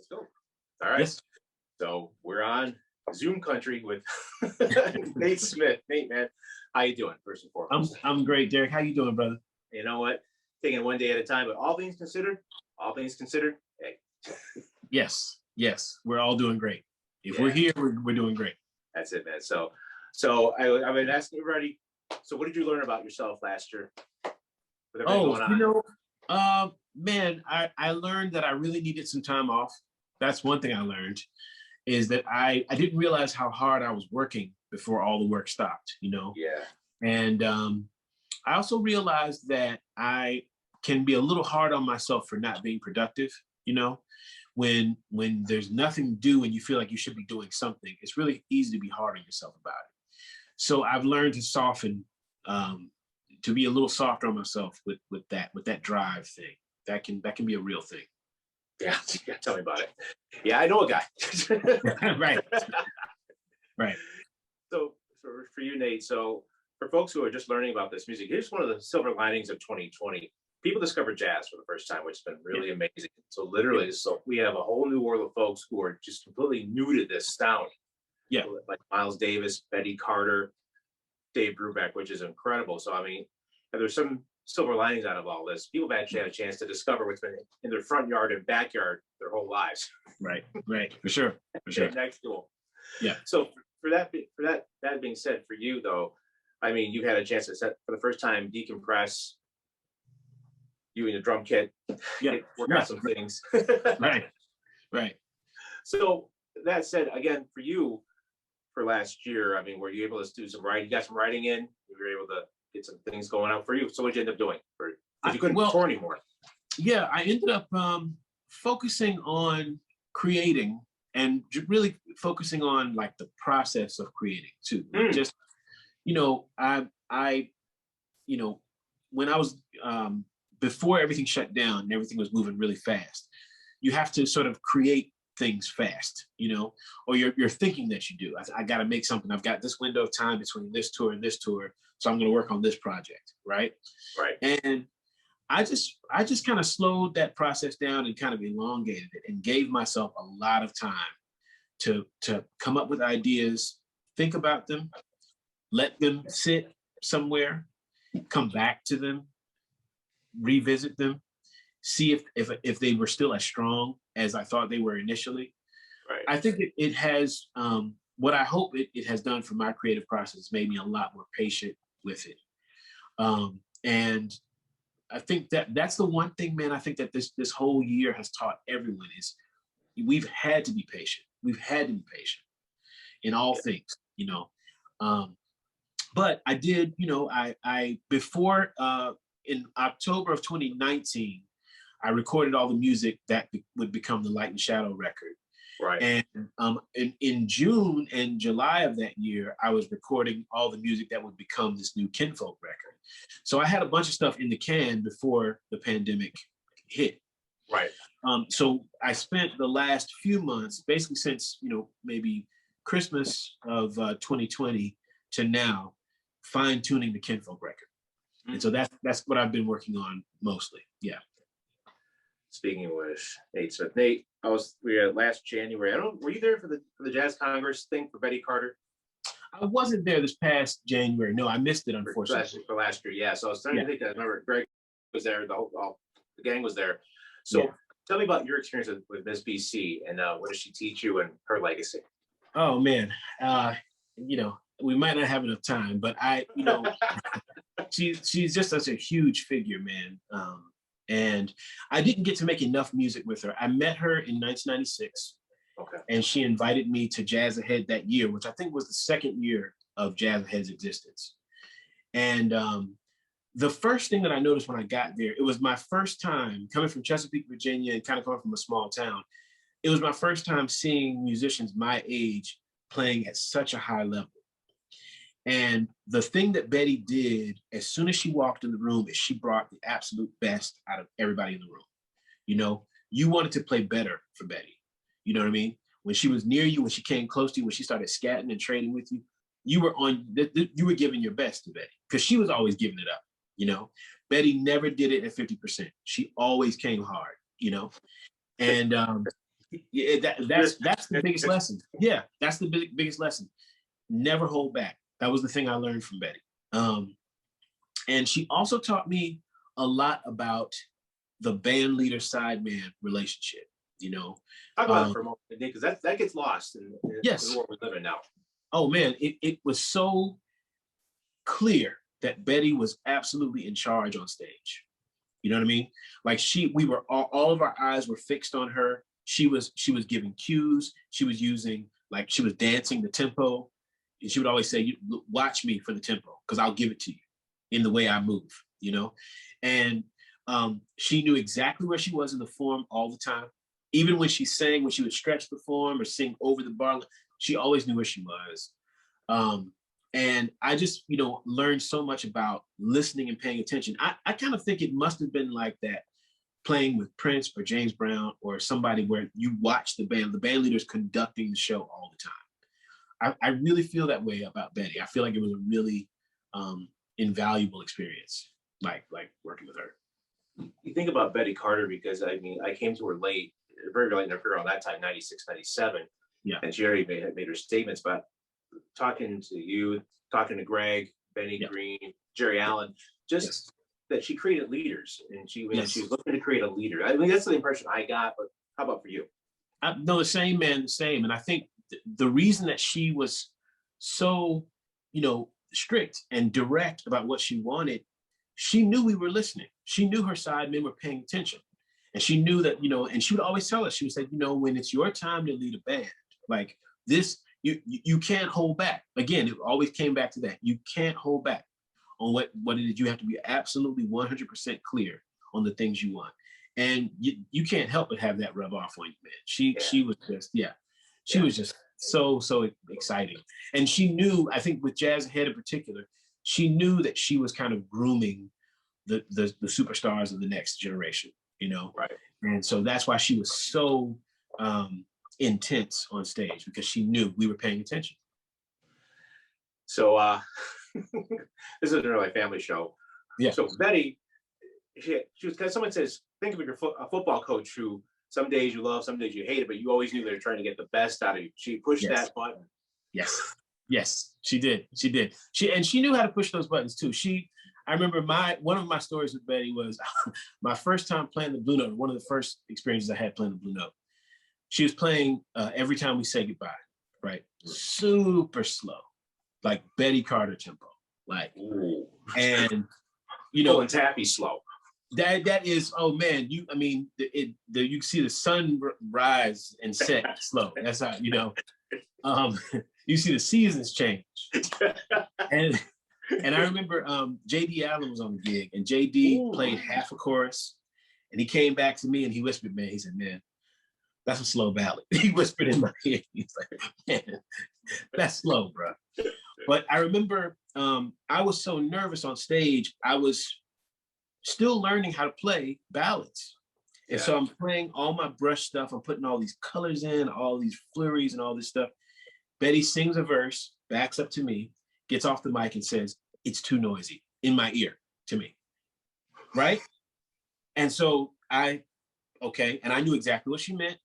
let's go. All right. Yes. So we're on Zoom country with Nate Smith. Nate, man, how you doing? First and foremost. I'm great, Derek. How you doing, brother? You know what? Taking it one day at a time, but all things considered, hey. Yes, we're all doing great. If we're here, we're doing great. That's it, man. So I've been asking everybody. So what did you learn about yourself last year? Man, I learned that I really needed some time off. That's one thing I learned, is that I didn't realize how hard I was working before all the work stopped, Yeah. And I also realized that I can be a little hard on myself for not being productive, when there's nothing to do and you feel like you should be doing something. It's really easy to be hard on yourself about it. So I've learned to soften, to be a little softer on myself with that drive thing. That can be a real thing. Yeah, tell me about it. Yeah, I know a guy. Right. So for you, Nate, so for folks who are just learning about this music, here's one of the silver linings of 2020. People discovered jazz for the first time, which has been really amazing. So literally, we have a whole new world of folks who are just completely new to this sound. Yeah. Like Miles Davis, Betty Carter, Dave Brubeck, which is incredible. So, I mean, there's some silver linings out of all this. People have actually had a chance to discover what's been in their front yard and backyard their whole lives. Right. For sure. That's cool. Yeah. So for that being said, for you though, I mean, you've had a chance to for the first time decompress. You and the drum kit, work out some things. Right. So that said, again, for you, for last year, I mean, were you able to do some writing? You got some writing in. You were able to get some things going out for you. So what did you end up doing? Because you couldn't tour anymore. Yeah, I ended up focusing on creating and really focusing on like the process of creating too. Just, I when I was before everything shut down and everything was moving really fast, you have to sort of create things fast, or you're thinking that you do. I got to make something. I've got this window of time between this tour and this tour, so I'm going to work on this project, right? And I just kind of slowed that process down and kind of elongated it and gave myself a lot of time to come up with ideas, think about them, let them sit somewhere, come back to them, revisit them, see if they were still as strong as I thought they were initially. Right. I think it has, what I hope it has done for my creative process, made me a lot more patient with it. And I think that's the one thing, man, I think that this whole year has taught everyone is we've had to be patient. We've had to be patient in all things, but I did, I before, in October of 2019, I recorded all the music that would become the Light and Shadow record. Right. And in June and July of that year, I was recording all the music that would become this new Kinfolk record. So I had a bunch of stuff in the can before the pandemic hit. Right. So I spent the last few months, basically since, maybe Christmas of 2020 to now, fine-tuning the Kinfolk record. And so that's what I've been working on mostly. Yeah. Speaking of which, Nate Smith. Nate, we were last January. Were you there for the Jazz Congress thing for Betty Carter? I wasn't there this past January. No, I missed it, unfortunately. For last year, yeah. So I was trying to think. I remember Greg was there. The gang was there. So tell me about your experience with Miss BC and what does she teach you and her legacy? Oh man, we might not have enough time, but she's just such a huge figure, man. And I didn't get to make enough music with her. I met her in 1996. Okay. And she invited me to Jazz Ahead that year, which I think was the second year of Jazz Ahead's existence. And the first thing that I noticed when I got there, it was my first time coming from Chesapeake, Virginia, and kind of coming from a small town. It was my first time seeing musicians my age playing at such a high level. And the thing that Betty did as soon as she walked in the room is she brought the absolute best out of everybody in the room. You wanted to play better for Betty. You know what I mean? When she was near you, when she came close to you, when she started scatting and trading with you, you were giving your best to Betty because she was always giving it up. Betty never did it at 50%. She always came hard, and Yeah, that's the biggest lesson. Yeah, that's the biggest lesson. Never hold back. That was the thing I learned from Betty. And she also taught me a lot about the band leader side man relationship. You know, Talk about it for a moment, because that gets lost in yes. the world we live in now. Oh man, it was so clear that Betty was absolutely in charge on stage. You know what I mean? Like we were all of our eyes were fixed on her. She was giving cues. She was dancing the tempo, and she would always say, "Watch me for the tempo, because I'll give it to you in the way I move." You know, and she knew exactly where she was in the form all the time. Even when she sang, when she would stretch the form or sing over the bar, she always knew where she was. And I just, learned so much about listening and paying attention. I kind of think it must have been like that playing with Prince or James Brown or somebody where you watch the band leaders conducting the show all the time. I really feel that way about Betty. I feel like it was a really invaluable experience, like working with her. You think about Betty Carter, because I came to her late, very late in her career, on that time, 96, 97. Yeah. And she already made her statements, but talking to you, talking to Greg, Benny Green, Jerry Allen, just that she created leaders, and she was looking to create a leader. I mean, that's the impression I got, but how about for you? No, the same, man, the same. And I think the reason that she was so, strict and direct about what she wanted, she knew we were listening. She knew her side men were paying attention. And she knew that, and she would always tell us, she would say, when it's your time to lead a band, like this, you can't hold back. Again, it always came back to that. You can't hold back on what it is. You have to be absolutely 100% clear on the things you want. And you can't help but have that rub off on you, man. She was just, she was just so exciting. And she knew, I think with Jazz Ahead in particular, she knew that she was kind of grooming the superstars of the next generation, Right. And so that's why she was so intense on stage, because she knew we were paying attention. So this isn't really a family show. Yeah. So Betty, she was, because someone says, think of a football coach who some days you love, some days you hate it, but you always knew they were trying to get the best out of you. She pushed that button. Yes, she did. She knew how to push those buttons too. I remember one of my stories with Betty was my first time playing the Blue Note. One of the first experiences I had playing the Blue Note. She was playing Every Time We Say Goodbye, right? Super slow, like Betty Carter tempo, like, ooh. And and tappy slow. That is, oh man, you see the sun rise and set slow. That's how you see the seasons change. And I remember J.D. Allen was on the gig, and J.D. played half a chorus, and he came back to me and he whispered, man, he said, man, that's a slow ballad. He whispered in my ear. He's like, man, that's slow, bro. But I remember I was so nervous on stage. I was still learning how to play ballads. And so I'm playing all my brush stuff. I'm putting all these colors in, all these flurries and all this stuff. Betty sings a verse, backs up to me, gets off the mic and says, it's too noisy, in my ear to me. Right? And so and I knew exactly what she meant.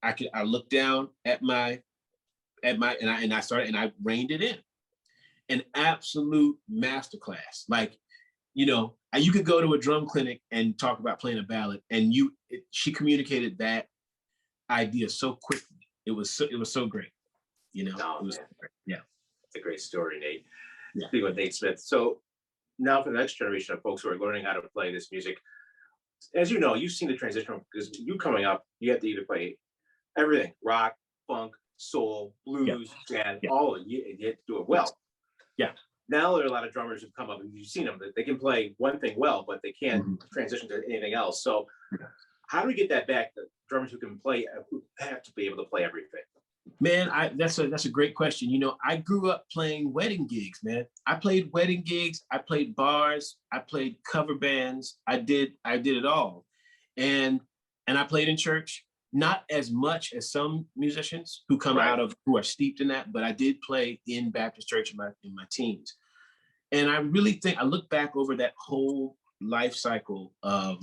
I looked down at and I reined it in. An absolute masterclass. Like, you could go to a drum clinic and talk about playing a ballad, and she communicated that idea so quickly. It was so great. It was great. Yeah. It's a great story, Nate. Yeah. Speaking with Nate Smith. So now for the next generation of folks who are learning how to play this music, as you know, you've seen the transition, because you coming up, you have to either play everything: rock, funk, soul, blues, jazz, all of it. You have to do it well. Yeah. Now there are a lot of drummers who've come up, and you've seen them, that they can play one thing well, but they can't transition to anything else. So how do we get that back? The drummers who can play, who have to be able to play everything. Man, that's a great question. I grew up playing wedding gigs, man. I played wedding gigs, I played bars, I played cover bands, I did it all. And I played in church, not as much as some musicians who come who are steeped in that, but I did play in Baptist church in my teens. And I really think, I look back over that whole life cycle of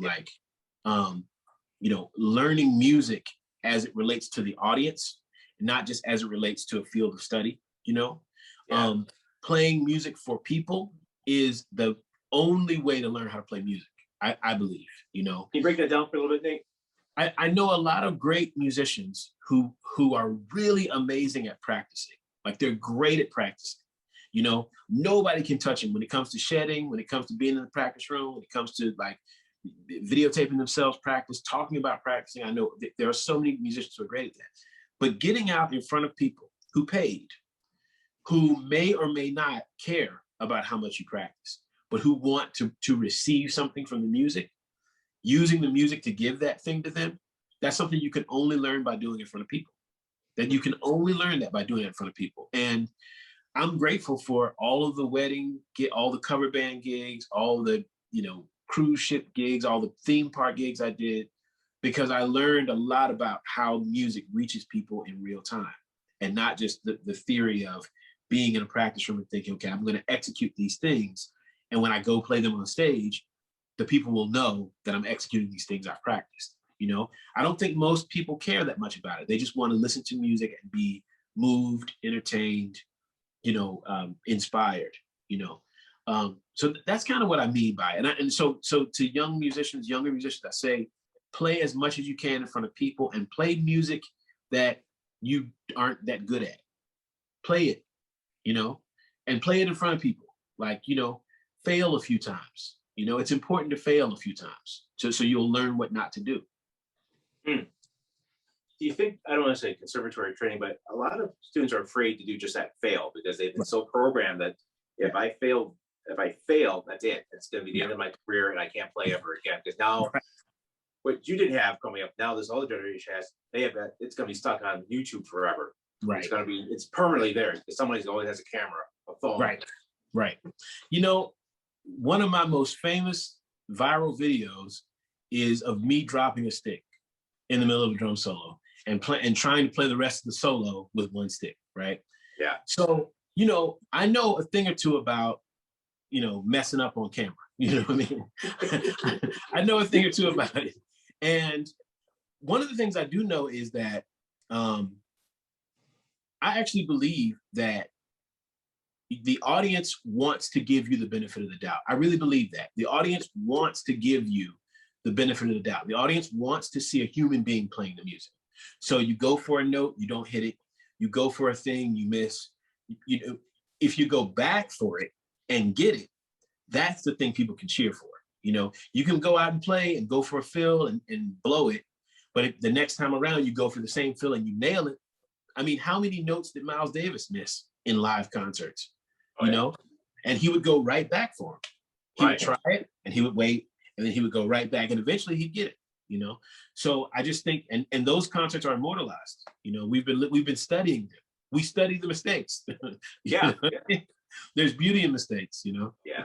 learning music as it relates to the audience, not just as it relates to a field of study, you know. Yeah. Playing music for people is the only way to learn how to play music, I believe, you know. Can you break that down for a little bit, Nate? I know a lot of great musicians who are really amazing at practicing. Like they're great at practicing. You know, nobody can touch them when it comes to shedding, when it comes to being in the practice room, when it comes to like videotaping themselves practice, talking about practicing. I know there are so many musicians who are great at that. But getting out in front of people who paid, who may or may not care about how much you practice, but who want to receive something from the music, using the music to give that thing to them, that's something you can only learn by doing it in front of people. That you can only learn that by doing it in front of people. And I'm grateful for all of the wedding, all the cover band gigs, all the, you know, cruise ship gigs, all the theme park gigs I did, because I learned a lot about how music reaches people in real time, and not just the theory of being in a practice room and thinking, okay, I'm going to execute these things, and when I go play them on stage, the people will know that I'm executing these things I've practiced. You know, I don't think most people care that much about it. They just want to listen to music and be moved, entertained, you know, inspired, you know. So that's kind of what I mean by it. And so to younger musicians, I say, play as much as you can in front of people and play music that you aren't that good at. Play it, you know, and play it in front of people. Like, you know, fail a few times. You know, it's important to fail a few times so you'll learn what not to do. Do you think, I don't want to say conservatory training, but a lot of students are afraid to do just that, fail, because they've been so programmed that if I fail, that's it. It's going to be the end of my career and I can't play ever again. Because now, what you didn't have coming up, now this other generation has, they have that, it's going to be stuck on YouTube forever. Right. It's permanently there because somebody always has a camera, a phone. Right. You know, one of my most famous viral videos is of me dropping a stick in the middle of a drum solo and trying to play the rest of the solo with one stick, right? Yeah. So, you know, I know a thing or two about, you know, messing up on camera. You know what I mean? I know a thing or two about it. And one of the things I do know is that I actually believe that the audience wants to give you the benefit of the doubt. I really believe that. The audience wants to give you the benefit of the doubt. The audience wants to see a human being playing the music. So you go for a note, you don't hit it. You go for a thing, you miss. You know, if you go back for it and get it, that's the thing people can cheer for. You know, you can go out and play and go for a fill and blow it, but if the next time around you go for the same fill and you nail it. I mean, how many notes did Miles Davis miss in live concerts? You know, and he would go right back for him. He would try it and he would wait and then he would go right back and eventually he'd get it, you know? So I just think, and those concerts are immortalized. You know, we've been studying them. We study the mistakes. Yeah. There's beauty in mistakes, you know? Yeah.